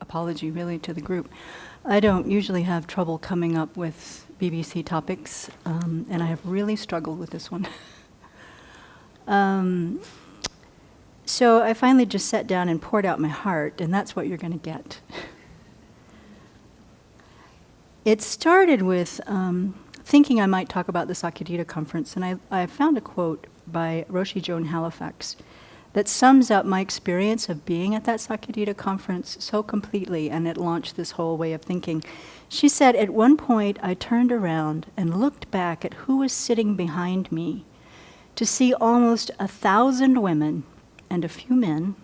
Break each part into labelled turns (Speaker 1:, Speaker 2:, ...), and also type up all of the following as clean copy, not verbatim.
Speaker 1: apology really to the group. I don't usually have trouble coming up with BBC topics, and I have really struggled with this one. So I finally just sat down and poured out my heart, and that's what you're going to get. It started with thinking I might talk about the Sakyadhita conference, and I found a quote by Roshi Joan Halifax that sums up my experience of being at that Sakyadhita conference so completely, and it launched this whole way of thinking. She said, "At one point I turned around and looked back at who was sitting behind me to see almost 1,000 women and a few men.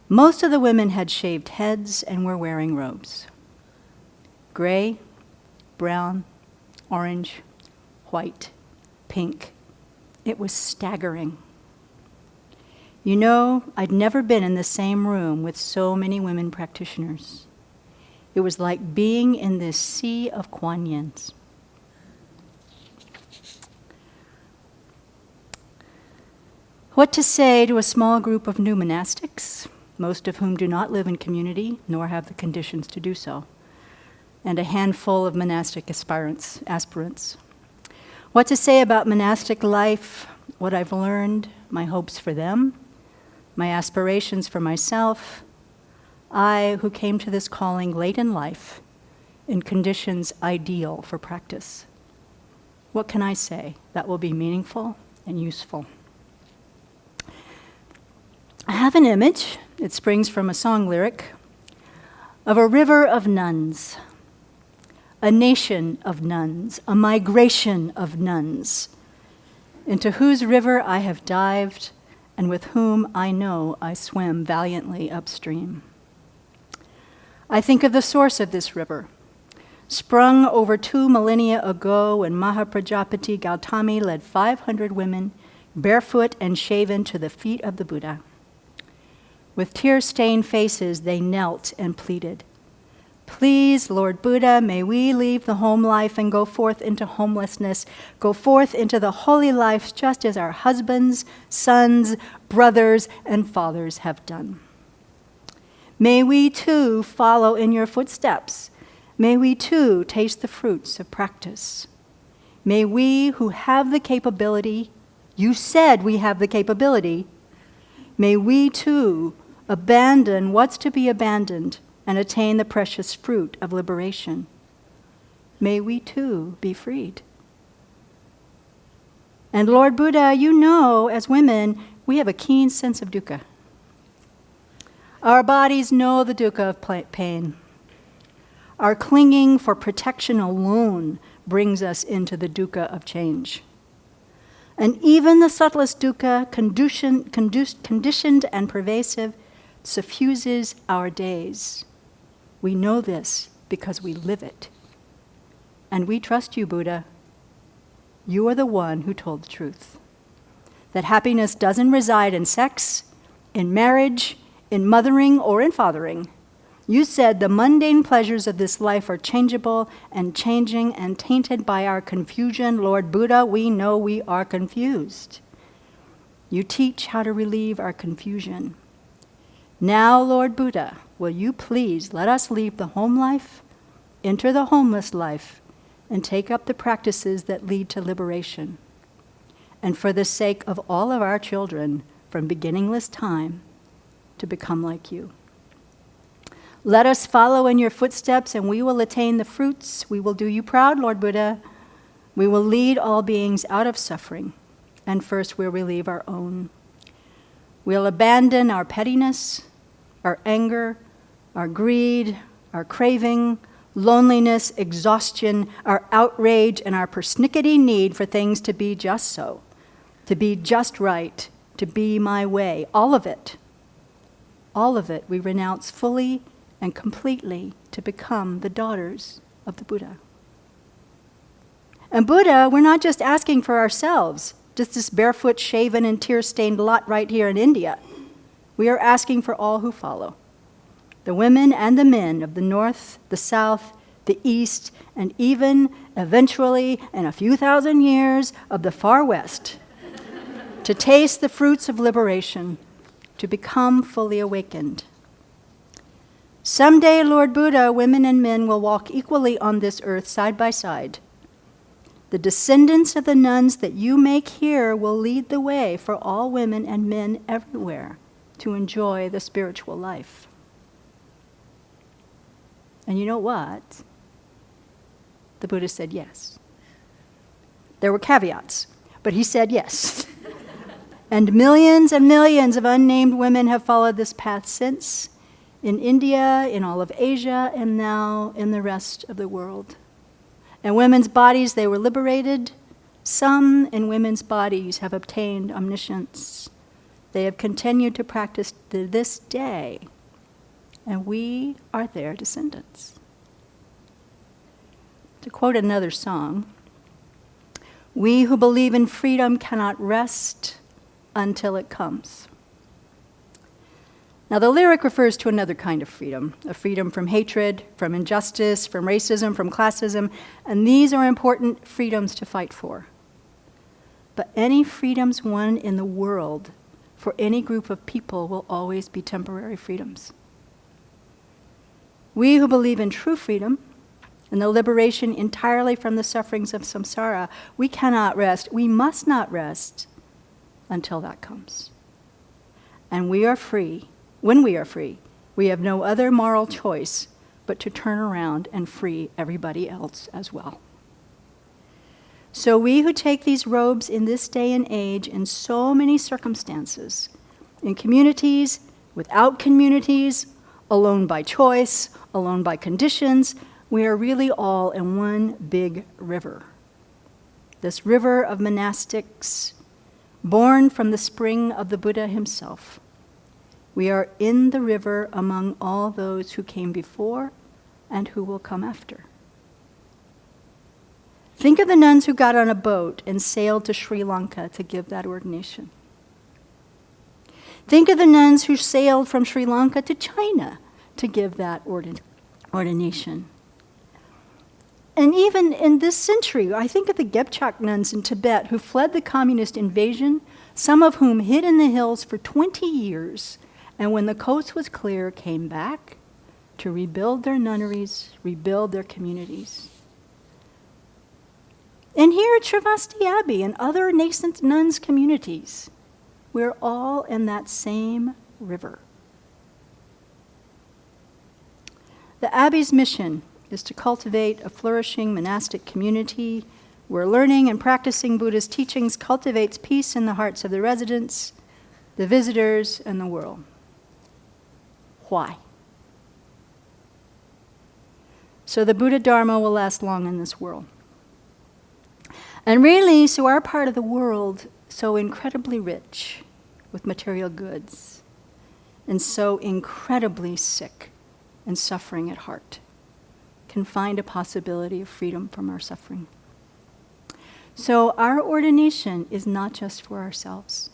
Speaker 1: Most of the women had shaved heads and were wearing robes. Gray, brown, orange, white, pink. It was staggering. You know, I'd never been in the same room with so many women practitioners. It was like being in this sea of Kuan Yins." What to say to a small group of new monastics, most of whom do not live in community, nor have the conditions to do so, and a handful of monastic aspirants. What to say about monastic life, what I've learned, my hopes for them, my aspirations for myself, I who came to this calling late in life, in conditions ideal for practice. What can I say that will be meaningful and useful? I have an image, it springs from a song lyric, of a river of nuns, a nation of nuns, a migration of nuns, into whose river I have dived and with whom I know I swim valiantly upstream. I think of the source of this river, sprung over 2 millennia ago when Mahaprajapati Gautami led 500 women barefoot and shaven to the feet of the Buddha. With tear-stained faces, they knelt and pleaded, "Please, Lord Buddha, may we leave the home life and go forth into homelessness, go forth into the holy life just as our husbands, sons, brothers, and fathers have done. May we too follow in your footsteps. May we too taste the fruits of practice. May we who have the capability, you said we have the capability, may we too abandon what's to be abandoned and attain the precious fruit of liberation. May we too be freed. And Lord Buddha, you know, as women, we have a keen sense of dukkha. Our bodies know the dukkha of pain. Our clinging for protection alone brings us into the dukkha of change. And even the subtlest dukkha, conditioned and pervasive, suffuses our days. We know this because we live it. And we trust you, Buddha. You are the one who told the truth. That happiness doesn't reside in sex, in marriage, in mothering, or in fathering. You said the mundane pleasures of this life are changeable and changing and tainted by our confusion. Lord Buddha, we know we are confused. You teach how to relieve our confusion. Now, Lord Buddha, will you please let us leave the home life, enter the homeless life, and take up the practices that lead to liberation. And for the sake of all of our children, from beginningless time, to become like you. Let us follow in your footsteps, and we will attain the fruits. We will do you proud, Lord Buddha. We will lead all beings out of suffering, and first we'll relieve our own. We'll abandon our pettiness, our anger, our greed, our craving, loneliness, exhaustion, our outrage, and our persnickety need for things to be just so, to be just right, to be my way. All of it we renounce fully and completely to become the daughters of the Buddha. And Buddha, we're not just asking for ourselves, just this barefoot, shaven, and tear-stained lot right here in India. We are asking for all who follow, the women and the men of the north, the south, the east, and even, eventually, in a few thousand years, of the far west, to taste the fruits of liberation, to become fully awakened. Someday, Lord Buddha, women and men will walk equally on this earth side by side. The descendants of the nuns that you make here will lead the way for all women and men everywhere to enjoy the spiritual life. And you know what? The Buddha said yes. There were caveats, but he said yes. And millions of unnamed women have followed this path since, in India, in all of Asia, and now in the rest of the world. In women's bodies they were liberated. Some in women's bodies have obtained omniscience. They have continued to practice to this day, and we are their descendants. To quote another song, we who believe in freedom cannot rest until it comes. Now, the lyric refers to another kind of freedom, a freedom from hatred, from injustice, from racism, from classism, and these are important freedoms to fight for. But any freedoms won in the world for any group of people will always be temporary freedoms. We who believe in true freedom and the liberation entirely from the sufferings of samsara, we cannot rest, we must not rest until that comes. And we are free. When we are free, we have no other moral choice but to turn around and free everybody else as well. So we who take these robes in this day and age in so many circumstances, in communities, without communities, alone by choice, alone by conditions, we are really all in one big river. This river of monastics, born from the spring of the Buddha himself. We are in the river among all those who came before and who will come after. Think of the nuns who got on a boat and sailed to Sri Lanka to give that ordination. Think of the nuns who sailed from Sri Lanka to China to give that ordination. And even in this century, I think of the Gebchak nuns in Tibet who fled the communist invasion, some of whom hid in the hills for 20 years, and when the coast was clear, came back to rebuild their nunneries, rebuild their communities. And here at Sravasti Abbey and other nascent nuns communities, we're all in that same river. The Abbey's mission is to cultivate a flourishing monastic community where learning and practicing Buddha's teachings cultivates peace in the hearts of the residents, the visitors, and the world. Why? So the Buddha Dharma will last long in this world. And really, so our part of the world, so incredibly rich with material goods, and so incredibly sick and suffering at heart, can find a possibility of freedom from our suffering. So our ordination is not just for ourselves.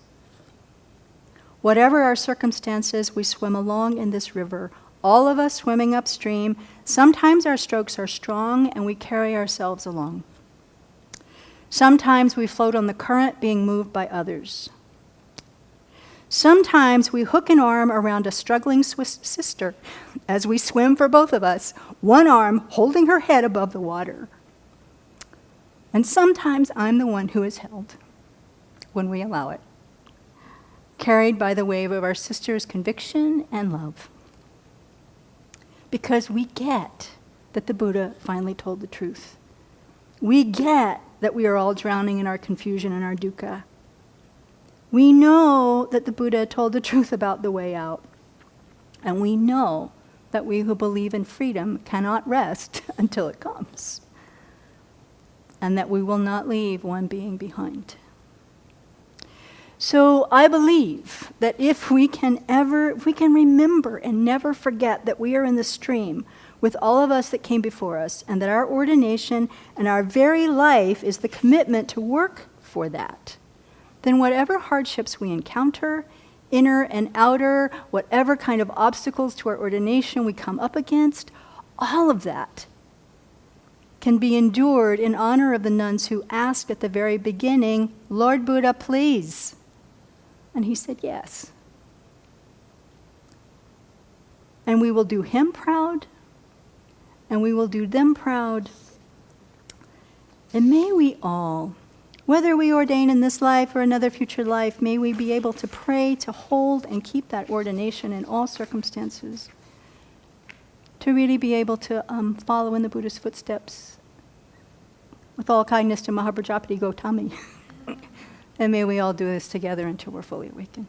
Speaker 1: Whatever our circumstances, we swim along in this river, all of us swimming upstream. Sometimes our strokes are strong and we carry ourselves along. Sometimes we float on the current, being moved by others. Sometimes we hook an arm around a struggling Swiss sister as we swim for both of us, one arm holding her head above the water. And sometimes I'm the one who is held when we allow it, carried by the wave of our sister's conviction and love. Because we get that the Buddha finally told the truth. We get that we are all drowning in our confusion and our dukkha. We know that the Buddha told the truth about the way out. And we know that we who believe in freedom cannot rest until it comes. And that we will not leave one being behind. So I believe that if we can remember and never forget that we are in the stream with all of us that came before us, and that our ordination and our very life is the commitment to work for that, then whatever hardships we encounter, inner and outer, whatever kind of obstacles to our ordination we come up against, all of that can be endured in honor of the nuns who asked at the very beginning, "Lord Buddha, please." And he said yes. And we will do him proud, and we will do them proud. And may we all, whether we ordain in this life or another future life, may we be able to pray, to hold and keep that ordination in all circumstances, to really be able to follow in the Buddha's footsteps with all kindness to Mahaprajapati Gautami. And may we all do this together until we're fully awakened.